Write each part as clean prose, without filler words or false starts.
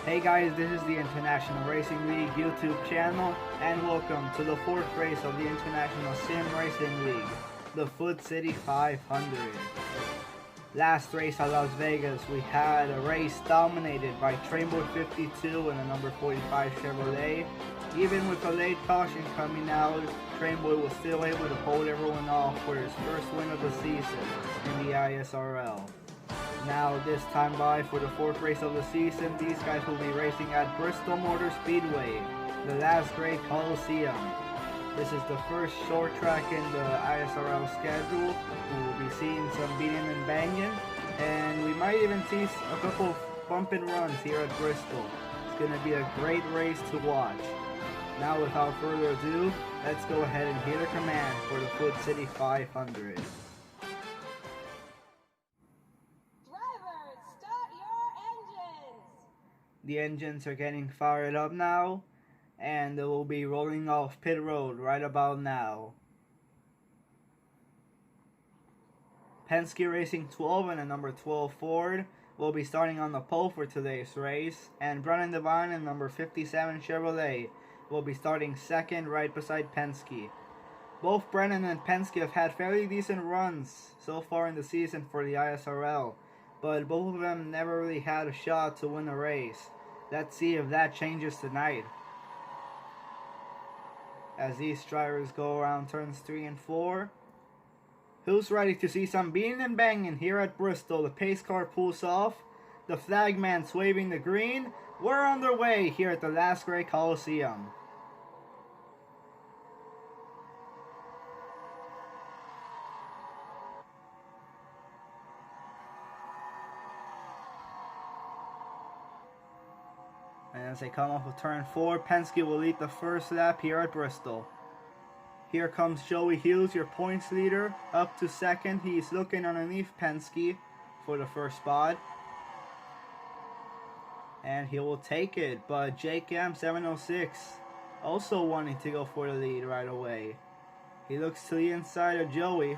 Hey guys, this is the International Racing League YouTube channel, and welcome to the fourth race of the International Sim Racing League, the Foot City 500. Last race at Las Vegas, we had a race dominated by Trainboard 52 and the number 45 Chevrolet. Even with a late caution coming out, Trainboy was still able to hold everyone off for his first win of the season in the ISRL. Now this time by for the fourth race of the season, these guys will be racing at Bristol Motor Speedway, the last great Coliseum. This is the first short track in the ISRL schedule. We will be seeing some beating and banging, and we might even see a couple of bump and runs here at Bristol. It's going to be a great race to watch. Now without further ado, let's go ahead and hear the command for the Foot City 500. The engines are getting fired up now, and they will be rolling off pit road right about now. Penske Racing 12 and a number 12 Ford will be starting on the pole for today's race, and Brennan Devine and number 57 Chevrolet will be starting second right beside Penske. Both Brennan and Penske have had fairly decent runs so far in the season for the ISRL, but both of them never really had a shot to win a race. Let's see if that changes tonight. As these drivers go around turns 3 and 4. Who's ready to see some beating and banging here at Bristol? The pace car pulls off. The flagman's waving the green. We're on their way here at the last great Coliseum. And as they come off of turn 4, Penske will lead the first lap here at Bristol. Here comes Joey Hughes, your points leader, up to second. He's looking underneath Penske for the first spot. And he will take it, but Jake M 706 also wanting to go for the lead right away. He looks to the inside of Joey.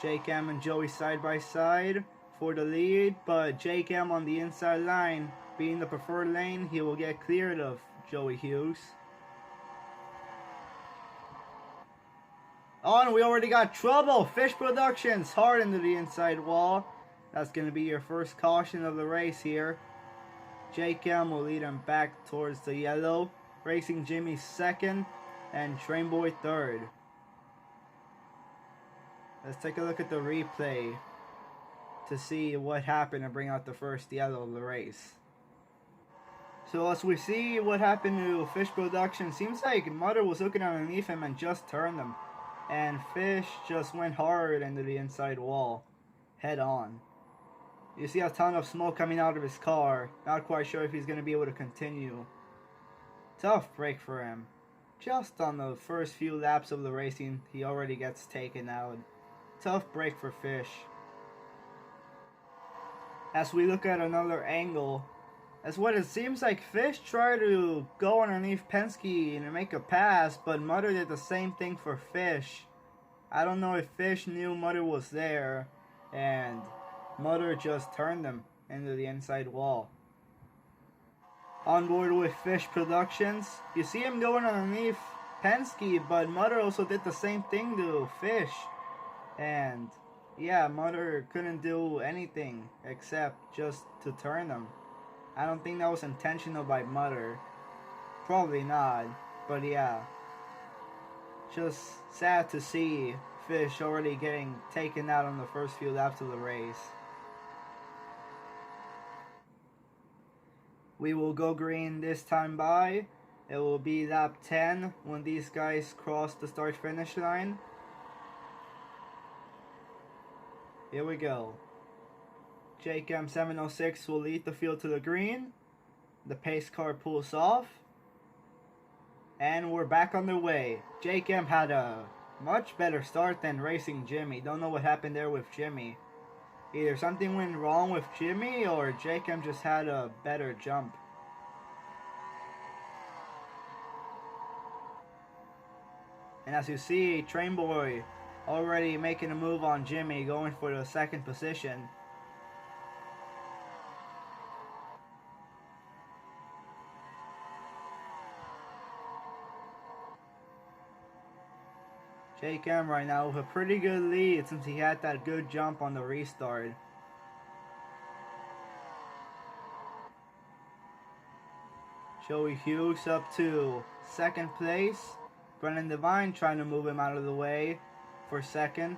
Jake M and Joey side by side for the lead, but Jake M on the inside line, being the preferred lane, he will get cleared of Joey Hughes. Oh, and we already got trouble. Fish Productions hard into the inside wall. That's going to be your first caution of the race here. Jake M will lead him back towards the yellow. Racing Jimmy second and Trainboy third. Let's take a look at the replay to see what happened and bring out the first yellow of the race. So as we see what happened to Fish Production, seems like Mutter was looking underneath him and just turned him. And Fish just went hard into the inside wall, head on. You see a ton of smoke coming out of his car. Not quite sure if he's going to be able to continue. Tough break for him. Just on the first few laps of the racing, he already gets taken out. Tough break for Fish. As we look at another angle, as what it seems like Fish tried to go underneath Penske and make a pass, but Mutter did the same thing for Fish. I don't know if Fish knew Mutter was there, and Mutter just turned him into the inside wall. On board with Fish Productions, you see him going underneath Penske, but Mutter also did the same thing to Fish. And yeah, Mutter couldn't do anything except just to turn him. I don't think that was intentional by Mutter. Probably not, but yeah. Just sad to see Fish already getting taken out on the first few laps of the race. We will go green this time by. It will be lap 10 when these guys cross the start finish line. Here we go. Jake M 706 will lead the field to the green. The pace car pulls off. And we're back on the way. Jake M had a much better start than Racing Jimmy. Don't know what happened there with Jimmy. Either something went wrong with Jimmy or Jake M just had a better jump. And as you see, Trainboy already making a move on Jimmy, going for the second position. Jake M right now with a pretty good lead since he had that good jump on the restart. Joey Hughes up to second place. Brennan Devine trying to move him out of the way for second.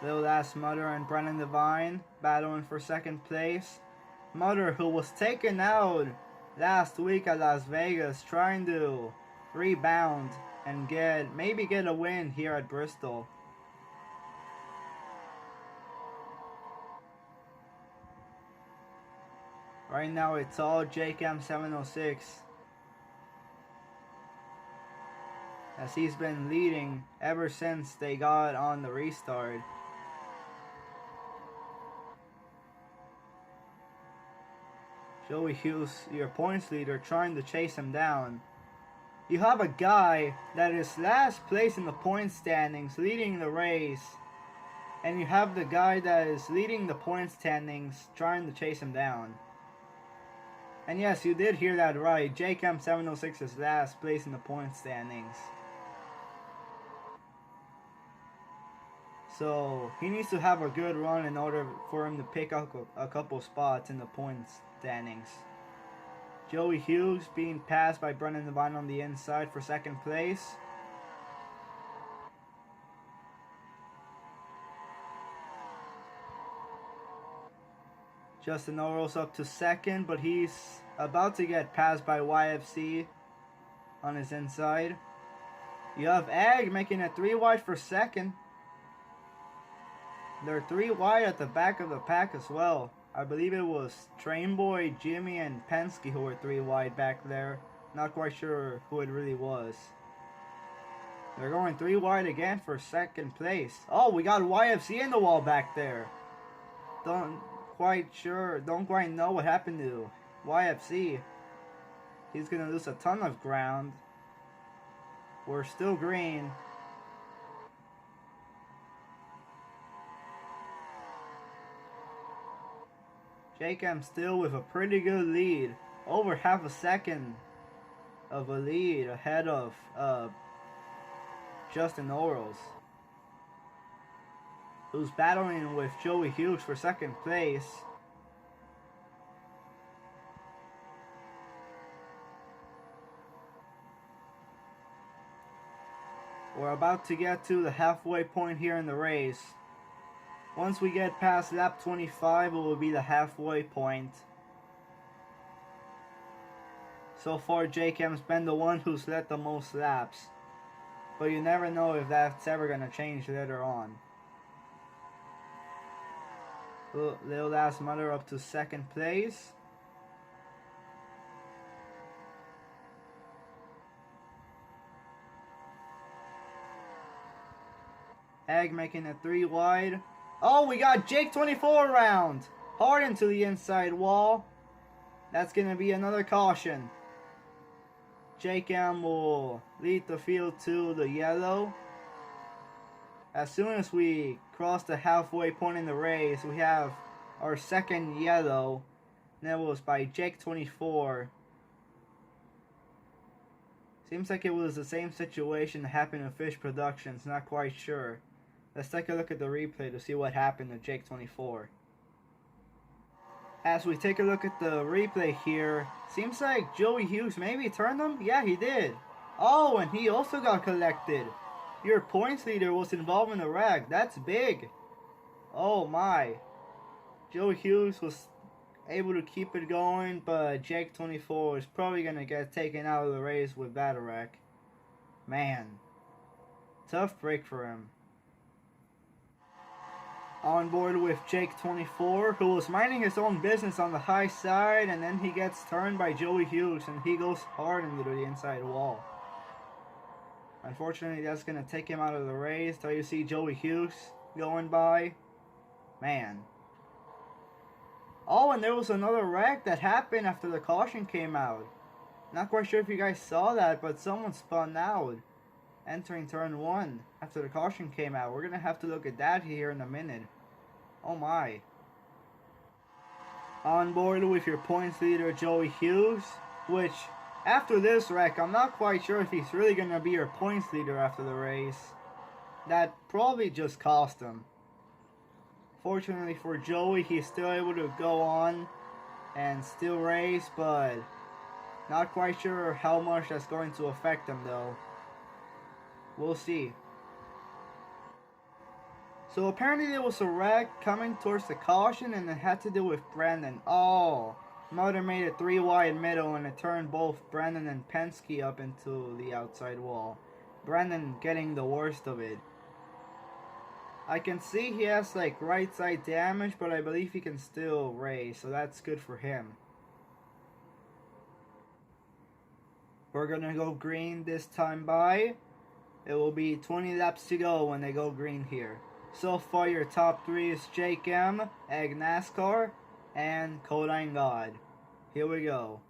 Lil Ass Mudder and Brennan Devine battling for second place. Mudder, who was taken out last week at Las Vegas, trying to rebound and maybe get a win here at Bristol. Right now it's all Jake M 706, as he's been leading ever since they got on the restart. Joey Hughes, your points leader, trying to chase him down. You have a guy that is last place in the point standings leading the race, and you have the guy that is leading the point standings trying to chase him down. And yes, you did hear that right. Jake M 706 is last place in the point standings. So he needs to have a good run in order for him to pick up a couple spots in the points standings. Joey Hughes being passed by Brennan Devine on the inside for second place. Justin Orals up to second, but he's about to get passed by YFC on his inside. You have Ag making it 3 wide for second. They're 3 wide at the back of the pack as well. I believe it was Trainboy, Jimmy, and Penske who were 3 wide back there. Not quite sure who it really was. They're going 3 wide again for second place. Oh, we got YFC in the wall back there. Don't quite know what happened to YFC. He's gonna lose a ton of ground. We're still green. Jake M still with a pretty good lead. Over half a second of a lead ahead of Justin Orals, who's battling with Joey Hughes for second place. We're about to get to the halfway point here in the race. Once we get past lap 25, it will be the halfway point. So far, Jake M's been the one who's led the most laps, but you never know if that's ever going to change later on. Lil Ass Mudder up to second place. Ag making it 3 wide. Oh, we got Jake 24 around. Hard into the inside wall. That's going to be another caution. Jake M will lead the field to the yellow. As soon as we cross the halfway point in the race, we have our second yellow. And that was by Jake 24. Seems like it was the same situation that happened in Fish Productions, not quite sure. Let's take a look at the replay to see what happened to Jake 24. As we take a look at the replay here, seems like Joey Hughes maybe turned him? Yeah, he did. Oh, and he also got collected. Your points leader was involved in the wreck. That's big. Oh my. Joey Hughes was able to keep it going, but Jake 24 is probably going to get taken out of the race with that wreck. Man. Tough break for him. On board with Jake 24, who was minding his own business on the high side, and then he gets turned by Joey Hughes, and he goes hard into the inside wall. Unfortunately, that's going to take him out of the race. So you see Joey Hughes going by. Man. Oh, and there was another wreck that happened after the caution came out. Not quite sure if you guys saw that, but someone spun out entering turn 1 after the caution came out. We're going to have to look at that here in a minute. Oh my. On board with your points leader Joey Hughes, which after this wreck I'm not quite sure if he's really going to be your points leader after the race. That probably just cost him. Fortunately for Joey, he's still able to go on and still race, but not quite sure how much that's going to affect him though. We'll see. So apparently there was a wreck coming towards the caution and it had to do with Brandon. Oh, Mother made a 3 wide middle and it turned both Brandon and Penske up into the outside wall. Brandon getting the worst of it. I can see he has like right side damage, but I believe he can still race, so that's good for him. We're gonna go green this time by. It will be 20 laps to go when they go green here. So far your top 3 is Jake M, Egg NASCAR, and Codine God. Here we go.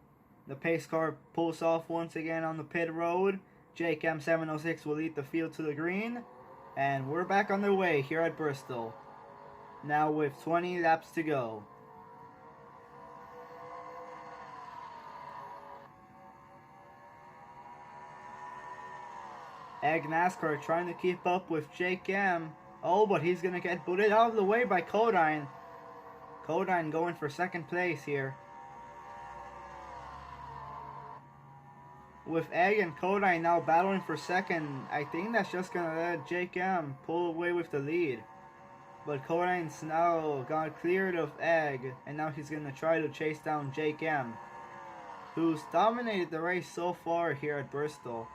The pace car pulls off once again on the pit road. Jake M 706 will lead the field to the green. And we're back on the way here at Bristol. Now with 20 laps to go. Egg NASCAR trying to keep up with Jake M. Oh, but he's going to get booted out of the way by Codine. Codine going for second place here. With Egg and Codine now battling for second, I think that's just going to let Jake M pull away with the lead. But Codine's now got cleared of Egg, and now he's going to try to chase down Jake M, who's dominated the race so far here at Bristol.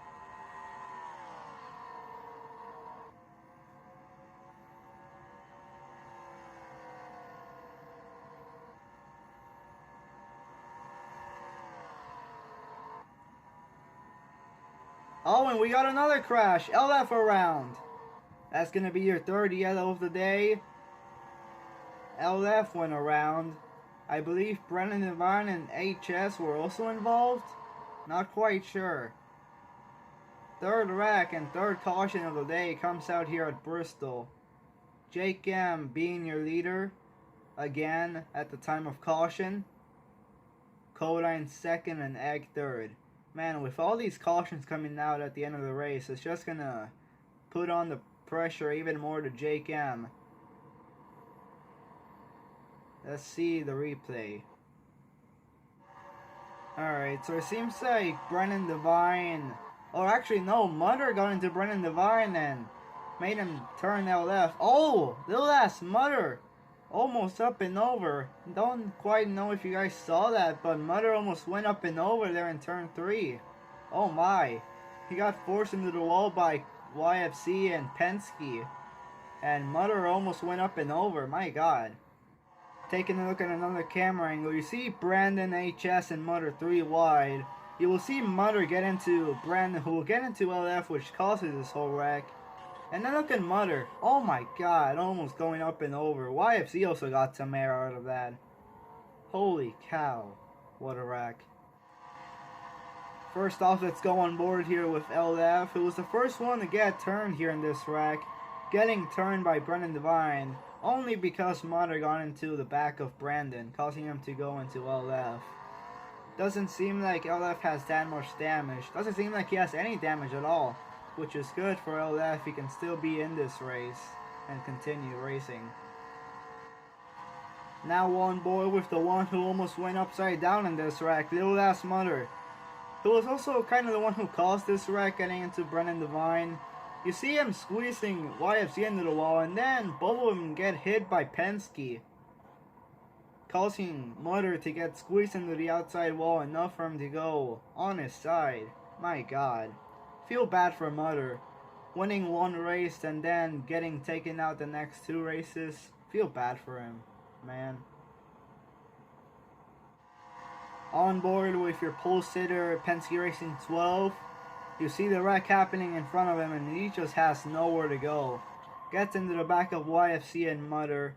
Oh, and we got another crash. LF around. That's going to be your third yellow of the day. LF went around. I believe Brennan Devine and HS were also involved. Not quite sure. Third wreck and third caution of the day comes out here at Bristol. Jake M being your leader again at the time of caution. Codine second and Egg third. Man, with all these cautions coming out at the end of the race, it's just gonna put on the pressure even more to Jake M. Let's see the replay. Alright, so it seems like Brennan Devine, or actually no, Mutter got into Brennan Devine and made him turn LF. Oh, little ass Mutter, almost up and over. Don't quite know if you guys saw that, but Mutter almost went up and over there in turn 3. Oh my, he got forced into the wall by YFC and Penske, and Mutter almost went up and over. My god. Taking a look at another camera angle, you see Brandon, HS, and Mutter 3 wide. You will see Mutter get into Brandon, who will get into LF, which causes this whole wreck. And then look at Mutter. Oh my god, almost going up and over. YFC also got some air out of that. Holy cow. What a wreck. First off, let's go on board here with LF, who was the first one to get turned here in this wreck. Getting turned by Brennan Devine, only because Mutter got into the back of Brandon, causing him to go into LF. Doesn't seem like LF has that much damage. Doesn't seem like he has any damage at all, which is good for LF. He can still be in this race and continue racing. Now on board with the one who almost went upside down in this wreck, little ass Mutter, who was also kind of the one who caused this wreck, getting into Brennan Devine. You see him squeezing YFC into the wall, and then both of them get hit by Penske, causing Mutter to get squeezed into the outside wall enough for him to go on his side. My god. Feel bad for Mutter. Winning one race and then getting taken out the next 2 races. Feel bad for him, man. On board with your pole sitter Penske Racing 12. You see the wreck happening in front of him and he just has nowhere to go. Gets into the back of YFC and Mutter.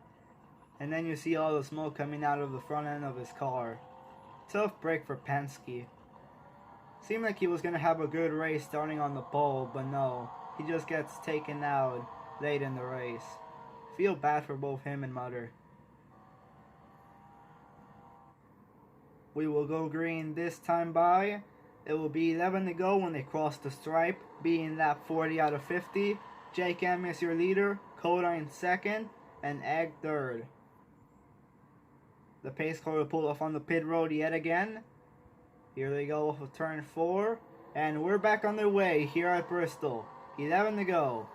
And then you see all the smoke coming out of the front end of his car. Tough break for Penske. Seemed like he was going to have a good race starting on the pole, but no. He just gets taken out late in the race. Feel bad for both him and Mutter. We will go green this time by. It will be 11 to go when they cross the stripe, being lap 40 out of 50. Jake M is your leader, Codine second, and Egg third. The pace car will pull off on the pit road yet again. Here they go off of turn 4. And we're back on their way here at Bristol. 11 to go.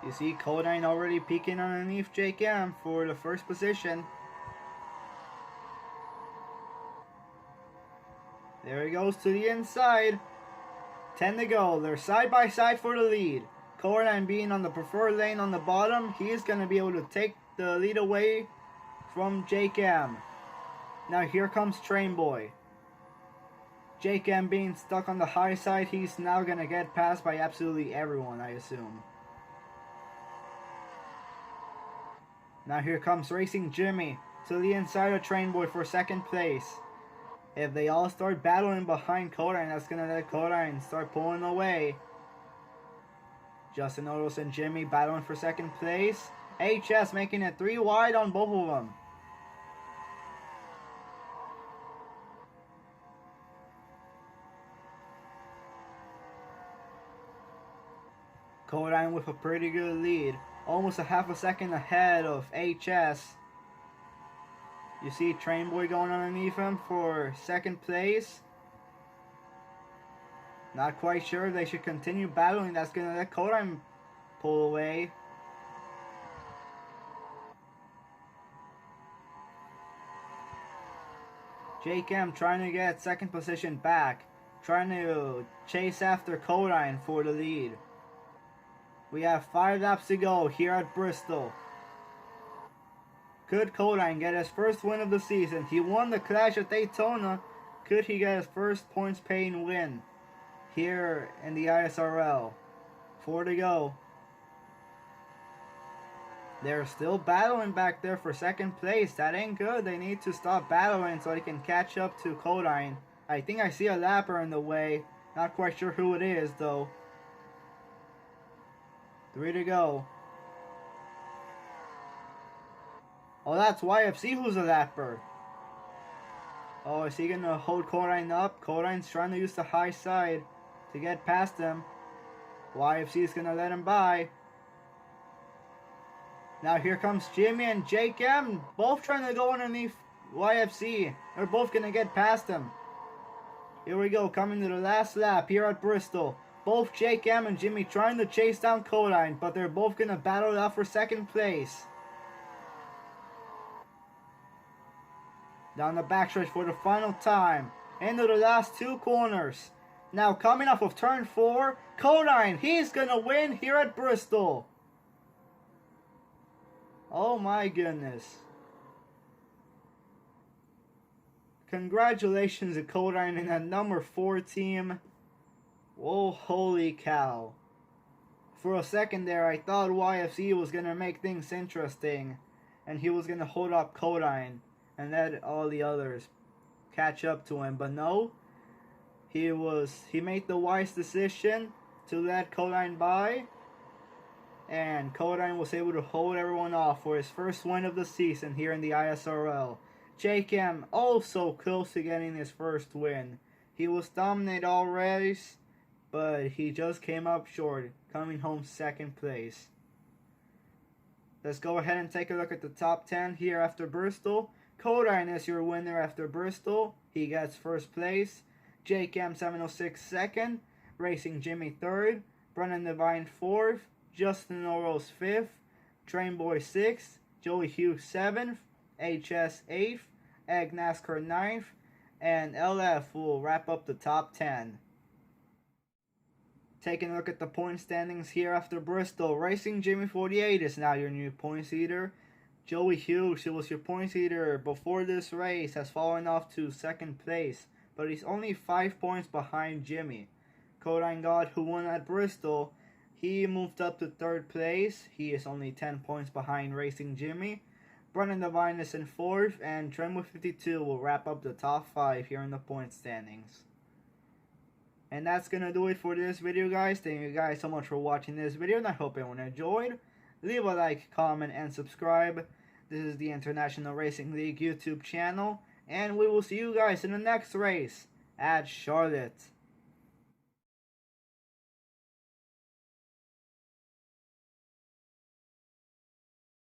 You see Codine already peeking underneath Jake M for the first position. There he goes to the inside. 10 to go. They're side by side for the lead. Codine being on the preferred lane on the bottom. He is going to be able to take the lead away from Jake M. Now here comes Train Boy. Jake M being stuck on the high side. He's now going to get passed by absolutely everyone, I assume. Now here comes Racing Jimmy to the inside of Train Boy for second place. If they all start battling behind Codine, that's going to let Codine start pulling away. Justin Otis and Jimmy battling for second place. HS making it 3 wide on both of them. Codine with a pretty good lead. Almost a half a second ahead of HS. You see Train Boy going underneath him for second place. Not quite sure they should continue battling. That's going to let Codine pull away. Jake M trying to get second position back. Trying to chase after Codine for the lead. We have 5 laps to go here at Bristol. Could Codine get his first win of the season? He won the Clash at Daytona. Could he get his first points paying win here in the ISRL? 4 to go. They're still battling back there for second place. That ain't good. They need to stop battling so they can catch up to Codine. I think I see a lapper in the way. Not quite sure who it is though. 3 to go. Oh, that's YFC who's a lapper. Oh, is he going to hold Codine up? Codine's trying to use the high side to get past him. YFC is going to let him by. Now here comes Jimmy and Jake M. Both trying to go underneath YFC. They're both going to get past him. Here we go, coming to the last lap here at Bristol. Both Jake M and Jimmy trying to chase down Codine, but they're both going to battle it out for second place. Down the backstretch for the final time. Into the last 2 corners. Now coming off of turn 4, Codine, he's going to win here at Bristol. Oh my goodness. Congratulations to Codine in that number 4 team. Whoa, holy cow. For a second there, I thought YFC was going to make things interesting. And he was going to hold up Codine and let all the others catch up to him. But no, he made the wise decision to let Codine by. And Codine was able to hold everyone off for his first win of the season here in the ISRL. Jake M also close to getting his first win. He was dominated all race, but he just came up short, coming home second place. Let's go ahead and take a look at the top 10 here after Bristol. Codine is your winner after Bristol. He gets first place. Jake M 706 second. Racing Jimmy third. Brennan Devine fourth. Justin Oros fifth. Train Boy sixth. Joey Hughes seventh. HS eighth. Egg NASCAR ninth. And LF will wrap up the top 10. Taking a look at the point standings here after Bristol. Racing Jimmy 48 is now your new points leader. Joey Hughes, who was your points leader before this race, has fallen off to second place, but he's only 5 points behind Jimmy. Codine God, who won at Bristol, he moved up to third place. He is only 10 points behind Racing Jimmy. Brennan Devine is in fourth, and Tremor 52 will wrap up the top 5 here in the point standings. And that's gonna do it for this video, guys. Thank you guys so much for watching this video, and I hope everyone enjoyed. Leave a like, comment, and subscribe. This is the International Racing League YouTube channel, and we will see you guys in the next race at Charlotte.